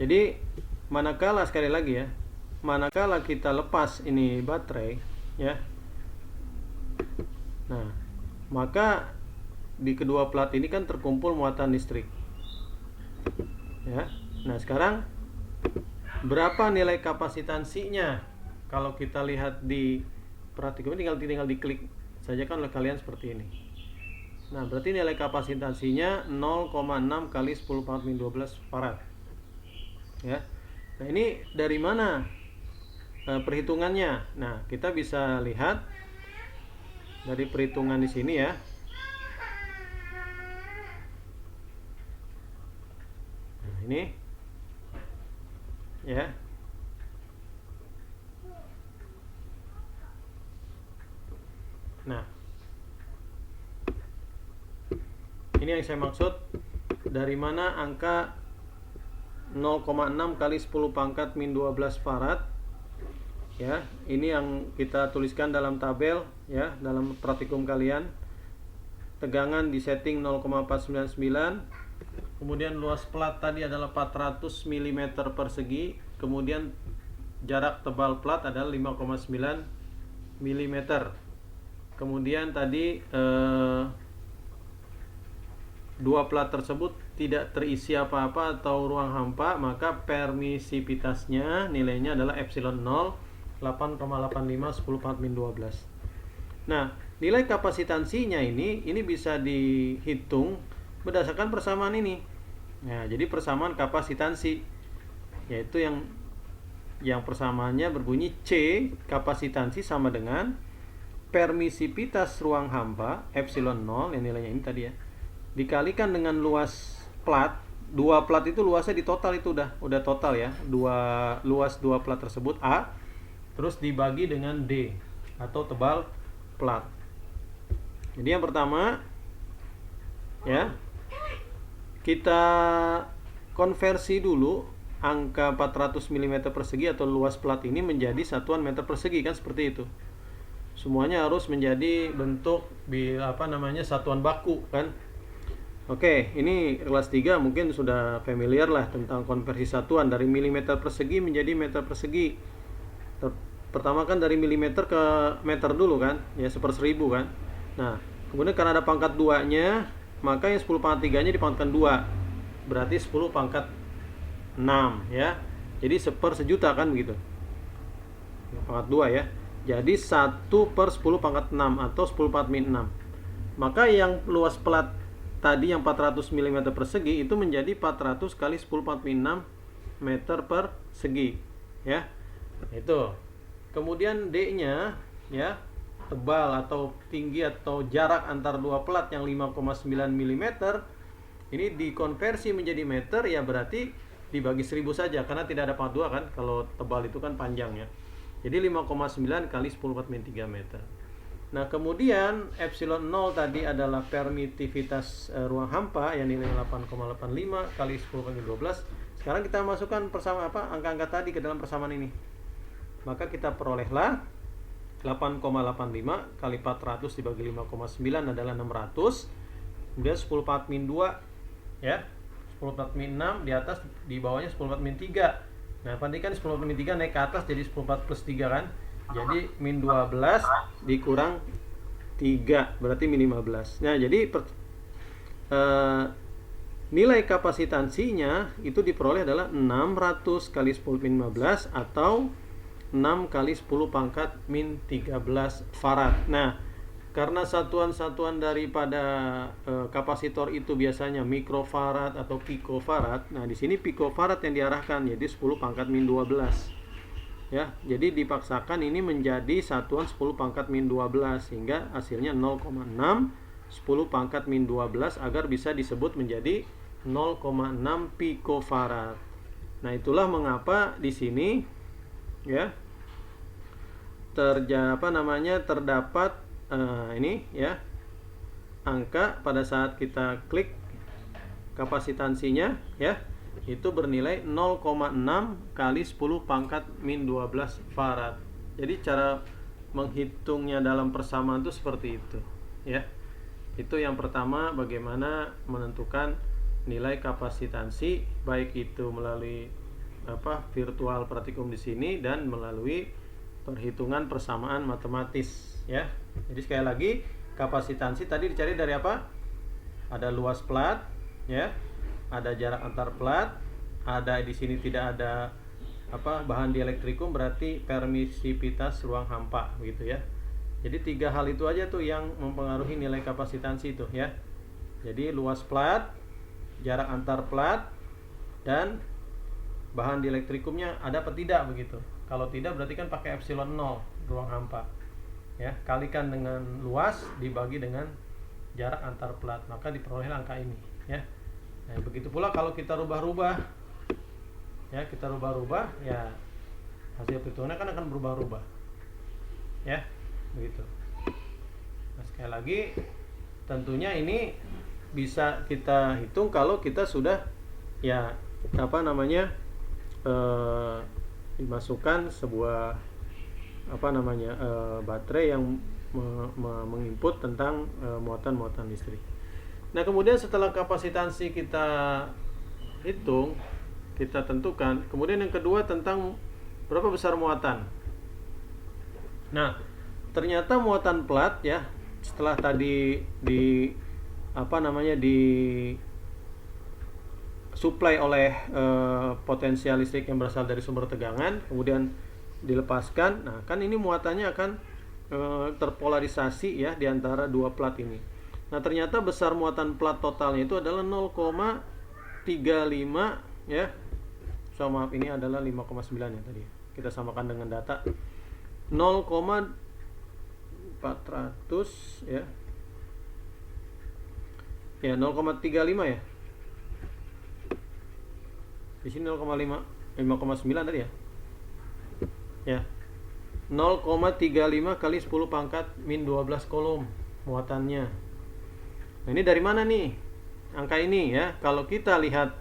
Jadi manakala, sekali lagi ya, manakala kita lepas ini baterai ya, nah maka di kedua plat ini kan terkumpul muatan listrik ya. Nah sekarang berapa nilai kapasitansinya? Kalau kita lihat di praktikum ini tinggal diklik saja kan oleh kalian seperti ini. Nah berarti nilai kapasitansinya 0,6 kali 10 pangkat min 12 farad ya. Nah ini dari mana perhitungannya? Nah kita bisa lihat dari perhitungan di sini ya. Nah ini ya. Nah ini yang saya maksud, dari mana angka 0,6 kali 10 pangkat min 12 farad ya. Ini yang kita tuliskan dalam tabel ya, dalam praktikum kalian. Tegangan di setting 0,499, kemudian luas plat tadi adalah 400 mm persegi, kemudian jarak tebal plat adalah 5,9 mm. Kemudian tadi dua plat tersebut tidak terisi apa-apa atau ruang hampa, maka permisivitasnya nilainya adalah epsilon 0 8,85 10 pangkat min 12. Nah, nilai kapasitansinya ini bisa dihitung berdasarkan persamaan ini. Nah, jadi persamaan kapasitansi yaitu yang persamaannya berbunyi C kapasitansi sama dengan permisivitas ruang hampa epsilon 0 yang nilainya ini tadi ya, dikalikan dengan luas plat. Dua plat itu luasnya di total itu udah total ya. Luas dua plat tersebut A, terus dibagi dengan D atau tebal plat. Jadi yang pertama ya, kita konversi dulu angka 400 mm persegi atau luas plat ini menjadi satuan meter persegi kan, seperti itu. Semuanya harus menjadi bentuk satuan baku kan. Oke, ini kelas 3 mungkin sudah familiar lah tentang konversi satuan dari milimeter persegi menjadi meter persegi. Pertama kan dari milimeter ke meter dulu kan, ya 1/1000 kan. Nah, kemudian karena ada pangkat 2-nya, maka yang 10 pangkat 3-nya dipangkatkan 2. Berarti 10 pangkat 6 ya. Jadi 1/1000 kan begitu. Pangkat 2 ya. Jadi 1/10 pangkat 6 atau 10 pangkat min 6. Maka yang luas plat tadi yang 400 mm persegi itu menjadi 400 kali 10 pangkat min 6 meter persegi ya. Itu. Kemudian D-nya ya, tebal atau tinggi atau jarak antar dua plat yang 5,9 mm ini dikonversi menjadi meter ya, berarti dibagi 1000 saja karena tidak ada pangkat 2 kan, kalau tebal itu kan panjang ya. Jadi 5,9 kali 10 min 3 meter. Nah kemudian epsilon 0 tadi adalah permitivitas ruang hampa yang nilai 8,85 kali 10 min 12. Sekarang kita masukkan angka-angka tadi ke dalam persamaan ini. Maka kita perolehlah 8,85 kali 400 dibagi 5,9 adalah 600. Kemudian 10 pangkat min 2 ya, 10 pangkat min 6 di atas, di bawahnya 10 pangkat min 3. Nah nanti kan 10 pangkat min 3 naik ke atas jadi 10 pangkat plus 3 kan. Jadi min 12 dikurang 3 berarti min 15. Nah jadi nilai kapasitansinya itu diperoleh adalah 600 kali 10 min 15 atau 6 kali 10 pangkat min 13 farad. Nah, karena satuan-satuan daripada kapasitor itu biasanya mikrofarad atau pikofarad. Nah, di sini pikofarad yang diarahkan, jadi 10 pangkat min 12. Ya, jadi dipaksakan ini menjadi satuan 10 pangkat min 12 sehingga hasilnya 0,6 10 pangkat min 12 agar bisa disebut menjadi 0,6 pikofarad. Nah, itulah mengapa di sini ya terdapat ini ya angka pada saat kita klik kapasitansinya ya itu bernilai 0,6 kali 10 pangkat min 12 farad. Jadi cara menghitungnya dalam persamaan itu seperti itu ya. Itu yang pertama, bagaimana menentukan nilai kapasitansi baik itu melalui virtual praktikum di sini dan melalui perhitungan persamaan matematis ya. Jadi sekali lagi, kapasitansi tadi dicari dari apa? Ada luas plat ya, ada jarak antar plat, ada di sini tidak ada bahan dielektrikum, berarti permisivitas ruang hampa begitu ya. Jadi 3 hal itu aja tuh yang mempengaruhi nilai kapasitansi itu ya. Jadi luas plat, jarak antar plat, dan bahan dielektrikumnya ada apa tidak begitu. Kalau tidak berarti kan pakai epsilon 0 ruang hampa ya, kalikan dengan luas dibagi dengan jarak antar plat, maka diperoleh angka ini ya. Nah, begitu pula kalau kita rubah-rubah ya, ya hasil perhitungannya kan akan berubah-ubah ya, begitu. Nah, sekali lagi tentunya ini bisa kita hitung kalau kita sudah ya dimasukkan sebuah baterai yang menginput tentang muatan listrik. Nah, kemudian setelah kapasitansi kita hitung, kita tentukan, kemudian yang kedua tentang berapa besar muatan. Nah, ternyata muatan plat ya, setelah tadi di suplai oleh potensial listrik yang berasal dari sumber tegangan, kemudian dilepaskan. Nah, kan ini muatannya akan terpolarisasi ya di antara dua plat ini. Nah, ternyata besar muatan plat totalnya itu adalah 0,35 ya. So, maaf, ini adalah 5,9 ya tadi. Kita samakan dengan data 0,400 ya. Ya, 0,35 ya. Di sini 5,9 tadi ya. Ya. 0,35 kali 10 pangkat min 12 kolom muatannya. Nah, ini dari mana nih angka ini ya? Kalau kita lihat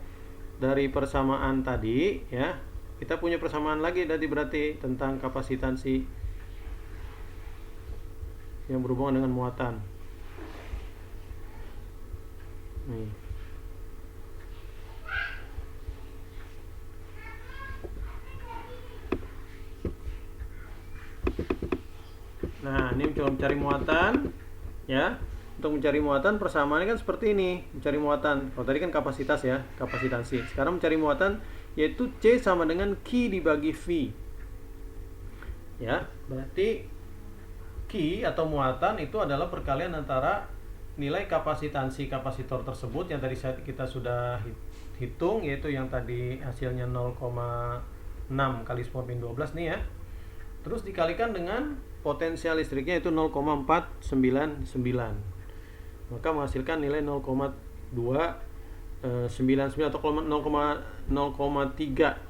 dari persamaan tadi ya, kita punya persamaan lagi berarti tentang kapasitansi yang berhubungan dengan muatan. Nih. Nah, ini coba mencari muatan ya. Untuk mencari muatan persamaannya kan seperti ini. Mencari muatan, kalau tadi kan kapasitas ya, kapasitansi. Sekarang mencari muatan yaitu C sama dengan Q dibagi V. Ya, berarti Q atau muatan itu adalah perkalian antara nilai kapasitansi kapasitor tersebut yang tadi kita sudah hitung, yaitu yang tadi hasilnya 0,6 kali 10⁻12 nih ya. Terus dikalikan dengan potensial listriknya itu 0,499. Maka menghasilkan nilai 0,299 atau 0,3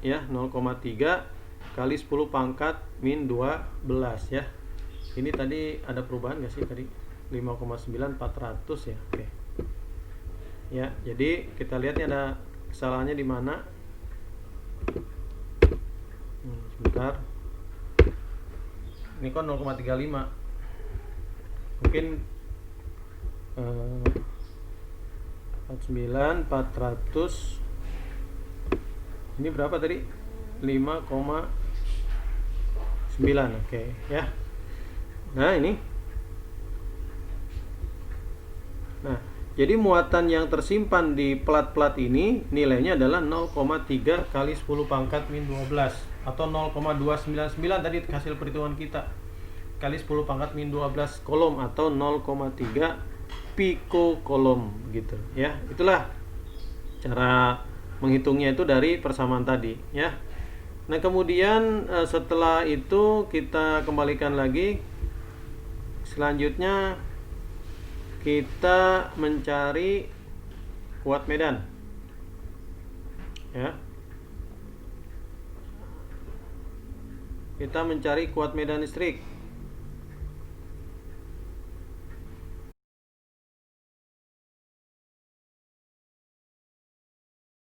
ya, 0,3 kali 10 pangkat min 12 ya. Ini tadi ada perubahan nggak sih tadi? 5,9400 ya. Oke. Ya, jadi kita lihat nih ada kesalahannya di mana. Sebentar. Ini kan 0,35. Mungkin 400. Ini berapa tadi? 5,9. Oke, ya. Nah, ini. Nah, jadi muatan yang tersimpan di plat-plat ini nilainya adalah 0,3 kali 10 pangkat min 12 atau 0,299 tadi hasil perhitungan kita, kali 10 pangkat min 12 kolom atau 0,3 pikokolom gitu ya. Itulah cara menghitungnya itu dari persamaan tadi ya. Nah, kemudian setelah itu kita kembalikan lagi. Selanjutnya kita mencari kuat medan ya. Kita mencari kuat medan listrik.